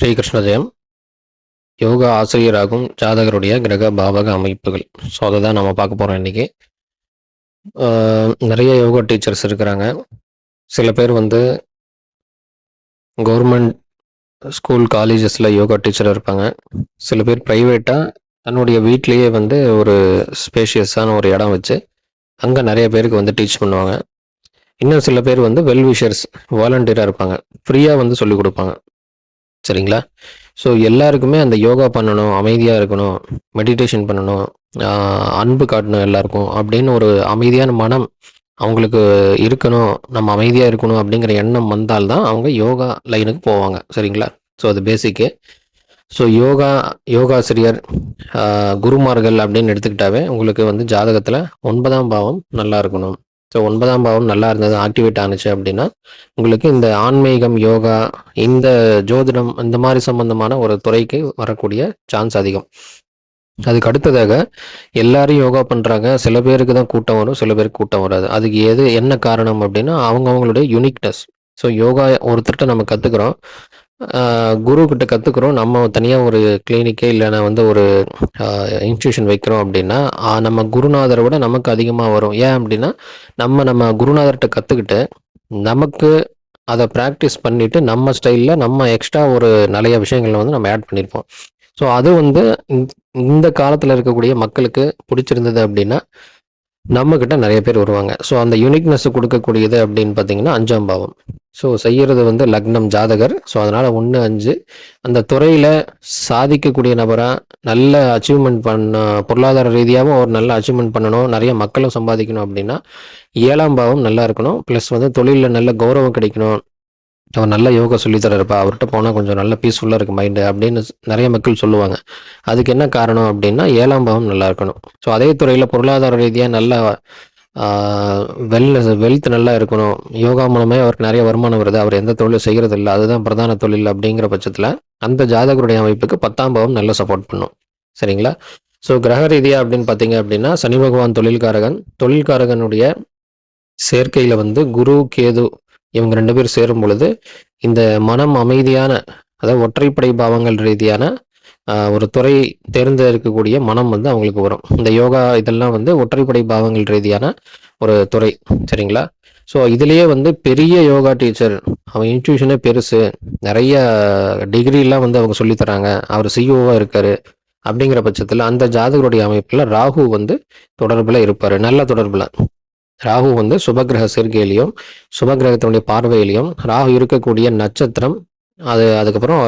ஸ்ரீகிருஷ்ண ஜெயம். யோகா ஆசிரியராகும் ஜாதகருடைய கிரக பாவக அமைப்புகள். ஸோ அதை தான் நம்ம பார்க்க போகிறோம் இன்றைக்கி. நிறைய யோகா டீச்சர்ஸ் இருக்கிறாங்க. சில பேர் வந்து கவர்மெண்ட் ஸ்கூல் காலேஜஸில் யோகா டீச்சராக இருப்பாங்க. சில பேர் ப்ரைவேட்டாக தன்னுடைய வீட்லேயே வந்து ஒரு ஸ்பேஷியஸான ஒரு இடம் வச்சு அங்கே நிறைய பேருக்கு வந்து டீச் பண்ணுவாங்க. இன்னும் சில பேர் வந்து வெல்விஷர்ஸ் வாலண்டியராக இருப்பாங்க, ஃப்ரீயாக வந்து சொல்லிக் கொடுப்பாங்க. சரிங்களா? ஸோ எல்லாருக்குமே அந்த யோகா பண்ணணும், அமைதியாக இருக்கணும், மெடிடேஷன் பண்ணணும், அன்பு காட்டணும் எல்லாருக்கும் அப்படின்னு ஒரு அமைதியான மனம் அவங்களுக்கு இருக்கணும், நம்ம அமைதியாக இருக்கணும் அப்படிங்கிற எண்ணம் வந்தால்தான் அவங்க யோகா லைனுக்கு போவாங்க. சரிங்களா? ஸோ அது பேசிக்கு. ஸோ யோகாசிரியர், குருமார்கள் அப்படின்னு எடுத்துக்கிட்டாவே உங்களுக்கு வந்து ஜாதகத்தில் 9ஆம் பாவம் நல்லா இருக்கணும். ஸோ 9ஆம் பாவம் நல்லா இருந்தது, ஆக்டிவேட் ஆனிச்சு அப்படின்னா உங்களுக்கு இந்த ஆன்மீகம், யோகா, இந்த ஜோதிடம், இந்த மாதிரி சம்பந்தமான ஒரு துறைக்கு வரக்கூடிய சான்ஸ் அதிகம். அதுக்கு அடுத்ததாக எல்லாரும் யோகா பண்ணுறாங்க, சில பேருக்கு தான் கூட்டம் வரும், சில பேருக்கு கூட்டம் வராது. அதுக்கு என்ன காரணம் அப்படின்னா அவங்களுடைய யூனிக்னஸ். ஸோ யோகா ஒருத்தர்கிட்ட நம்ம கற்றுக்குறோம், குரு கிட்ட கற்றுக்குறோம், நம்ம தனியாக ஒரு கிளினிக்கே இல்லைன்னா வந்து ஒரு இன்ஸ்டியூஷன் வைக்கிறோம் அப்படின்னா நம்ம குருநாதரை விட நமக்கு அதிகமாக வரும். ஏன் அப்படின்னா நம்ம குருநாதர்கிட்ட கற்றுக்கிட்டு நமக்கு அதை ப்ராக்டிஸ் பண்ணிவிட்டு நம்ம ஸ்டைலில் நம்ம எக்ஸ்ட்ரா ஒரு நிறைய விஷயங்களை வந்து நம்ம ஆட் பண்ணியிருப்போம். ஸோ அது வந்து இந்த காலத்தில் இருக்கக்கூடிய மக்களுக்கு பிடிச்சிருந்தது அப்படின்னா நம்மக்கிட்ட நிறைய பேர் வருவாங்க. ஸோ அந்த யூனிக்னஸ் கொடுக்கக்கூடியது அப்படின்னு பார்த்தீங்கன்னா 5ஆம் பாவம். ஸோ செய்கிறது வந்து லக்னம் ஜாதகர். ஸோ அதனால் 1, 5 அந்த துறையில் சாதிக்கக்கூடிய நபராக நல்ல அச்சீவ்மெண்ட் பொருளாதார ரீதியாகவும் ஒரு நல்ல அச்சீவ்மெண்ட் பண்ணணும், நிறைய மக்களும் சம்பாதிக்கணும் அப்படின்னா 7ஆம் பாவம் நல்லா இருக்கணும். ப்ளஸ் வந்து தொழிலில் நல்ல கௌரவம் கிடைக்கணும், அவர் நல்ல யோகா சொல்லித்தரப்பா, அவர்கிட்ட போனால் கொஞ்சம் நல்ல பீஸ்ஃபுல்லாக இருக்குது மைண்டு அப்படின்னு நிறைய மக்கள் சொல்லுவாங்க. அதுக்கு என்ன காரணம் அப்படின்னா 7ஆம் பாவம் நல்லா இருக்கணும். ஸோ அதே துறையில் பொருளாதார ரீதியாக நல்ல வெல்த் நல்லா இருக்கணும், யோகா மூலமே அவருக்கு நிறைய வருமானம் வருது, அவர் எந்த தொழிலும் செய்கிறது இல்லை, அதுதான் பிரதான தொழில் அப்படிங்கிற பட்சத்தில் அந்த ஜாதகருடைய அமைப்புக்கு 10ஆம் பாவம் நல்லா சப்போர்ட் பண்ணும். சரிங்களா? ஸோ கிரக ரீதியாக அப்படின்னு பார்த்தீங்க அப்படின்னா சனி பகவான் தொழில்காரகனுடைய சேர்க்கையில் வந்து குரு, கேது இவங்க 2 பேர் சேரும் பொழுது இந்த மனம் அமைதியான, அதாவது ஒற்றைப்படை பாவங்கள் ரீதியான ஒரு துறை தேர்ந்தெடுக்கக்கூடிய மனம் வந்து அவங்களுக்கு வரும். இந்த யோகா இதெல்லாம் வந்து ஒற்றைப்படை பாவங்கள் ரீதியான ஒரு துறை. சரிங்களா? ஸோ இதுலேயே வந்து பெரிய யோகா டீச்சர், அவன் இன்ஸ்டியூஷனே பெருசு, நிறைய டிகிரிலாம் வந்து அவங்க சொல்லித்தராங்க, அவர் சிஇஓவாக இருக்கார் அப்படிங்கிற பட்சத்தில் அந்த ஜாதகருடைய அமைப்பில் ராகு வந்து தொடர்பில் இருப்பார். நல்ல தொடர்பில் ராகு வந்து சுபகிரக சேர்க்கையிலையும் சுபகிரகத்தினுடைய பார்வையிலையும் ராகு இருக்கக்கூடிய நட்சத்திரம், அதுக்கப்புறம்